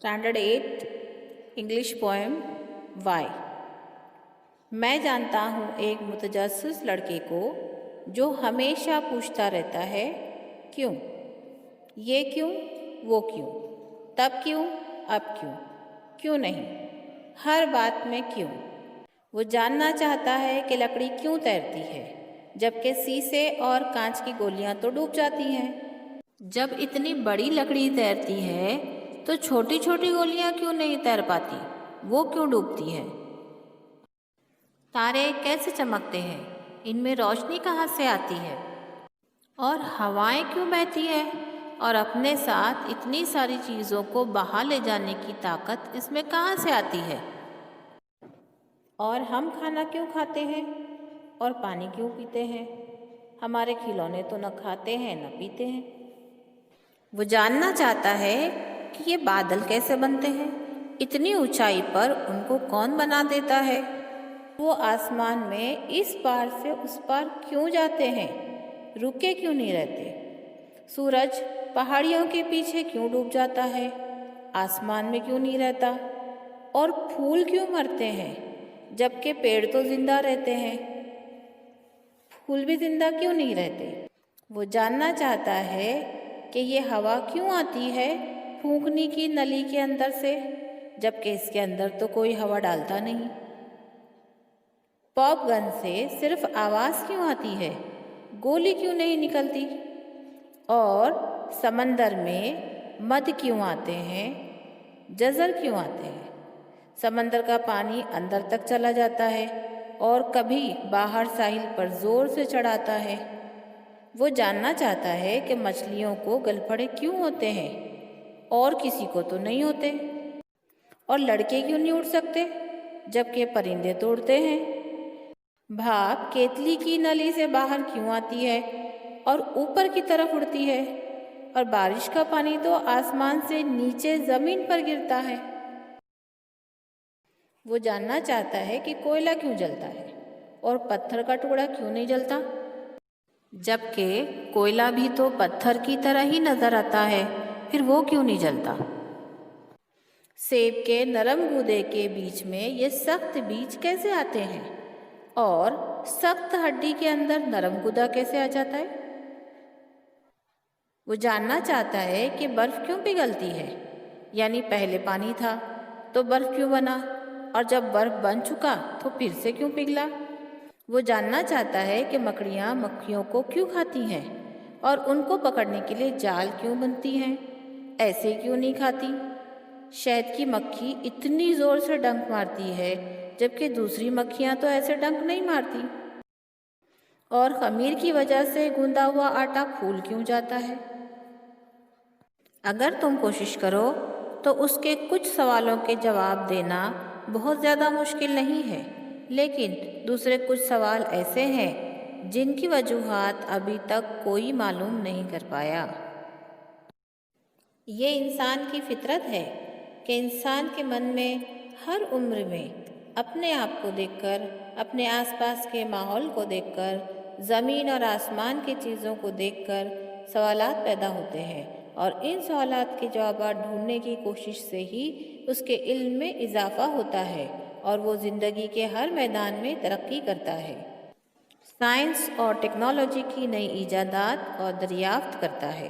Standard 8 English poem Y. मैं जानता हूँ एक मुतजस्सिस लड़के को जो हमेशा पूछता रहता है क्यों, ये क्यों, वो क्यों, तब क्यों, अब क्यों, क्यों नहीं, हर बात में क्यों। वो जानना चाहता है कि लकड़ी क्यों तैरती है जबकि शीशे और कांच की गोलियां तो डूब जाती हैं। जब इतनी बड़ी लकड़ी तैरती है तो छोटी छोटी गोलियां क्यों नहीं तैर पाती, वो क्यों डूबती हैं। तारे कैसे चमकते हैं, इनमें रोशनी कहाँ से आती है, और हवाएं क्यों बहती है और अपने साथ इतनी सारी चीज़ों को बहा ले जाने की ताकत इसमें कहाँ से आती है। और हम खाना क्यों खाते हैं और पानी क्यों पीते हैं, हमारे खिलौने तो न खाते हैं न पीते हैं। वो जानना चाहता है कि ये बादल कैसे बनते हैं, इतनी ऊंचाई पर उनको कौन बना देता है, वो आसमान में इस पार से उस पार क्यों जाते हैं, रुके क्यों नहीं रहते। सूरज पहाड़ियों के पीछे क्यों डूब जाता है, आसमान में क्यों नहीं रहता। और फूल क्यों मरते हैं जबकि पेड़ तो जिंदा रहते हैं, फूल भी जिंदा क्यों नहीं रहते। वो जानना चाहता है कि ये हवा क्यों आती है फूंकने की नली के अंदर से जबकि इसके अंदर तो कोई हवा डालता नहीं। पॉप गन से सिर्फ आवाज़ क्यों आती है, गोली क्यों नहीं निकलती। और समंदर में मद क्यों आते हैं, जज़र क्यों आते हैं। समंदर का पानी अंदर तक चला जाता है और कभी बाहर साहिल पर ज़ोर से चढ़ाता है। वो जानना चाहता है कि मछलियों को गलफड़े क्यों होते हैं और किसी को तो नहीं होते। और लड़के क्यों नहीं उड़ सकते जबकि परिंदे तो उड़ते हैं। भाप केतली की नली से बाहर क्यों आती है और ऊपर की तरफ उड़ती है, और बारिश का पानी तो आसमान से नीचे ज़मीन पर गिरता है। वो जानना चाहता है कि कोयला क्यों जलता है और पत्थर का टुकड़ा क्यों नहीं जलता जबकि कोयला भी तो पत्थर की तरह ही नजर आता है, फिर वो क्यों नहीं जलता। सेब के नरम गूदे के बीच में ये सख्त बीज कैसे आते हैं और सख्त हड्डी के अंदर नरम गूदा कैसे आ जाता है। वो जानना चाहता है कि बर्फ क्यों पिघलती है, यानी पहले पानी था तो बर्फ क्यों बना, और जब बर्फ बन चुका तो फिर से क्यों पिघला। वो जानना चाहता है कि मकड़ियाँ मक्खियों को क्यों खाती हैं और उनको पकड़ने के लिए जाल क्यों बनती हैं, ऐसे क्यों नहीं खाती। शहद की मक्खी इतनी ज़ोर से डंक मारती है जबकि दूसरी मक्खियाँ तो ऐसे डंक नहीं मारती। और खमीर की वजह से गूंदा हुआ आटा फूल क्यों जाता है। अगर तुम कोशिश करो तो उसके कुछ सवालों के जवाब देना बहुत ज़्यादा मुश्किल नहीं है, लेकिन दूसरे कुछ सवाल ऐसे हैं जिनकी वजूहात अभी तक कोई मालूम नहीं कर पाया। ये इंसान की फितरत है कि इंसान के मन में हर उम्र में अपने आप को देखकर, अपने आसपास के माहौल को देखकर, ज़मीन और आसमान की चीज़ों को देखकर सवालात पैदा होते हैं, और इन सवालात के जवाब ढूंढने की कोशिश से ही उसके इल्म में इजाफ़ा होता है और वो ज़िंदगी के हर मैदान में तरक्की करता है, साइंस और टेक्नोलॉजी की नई ईजादात और दरियाफ्त करता है।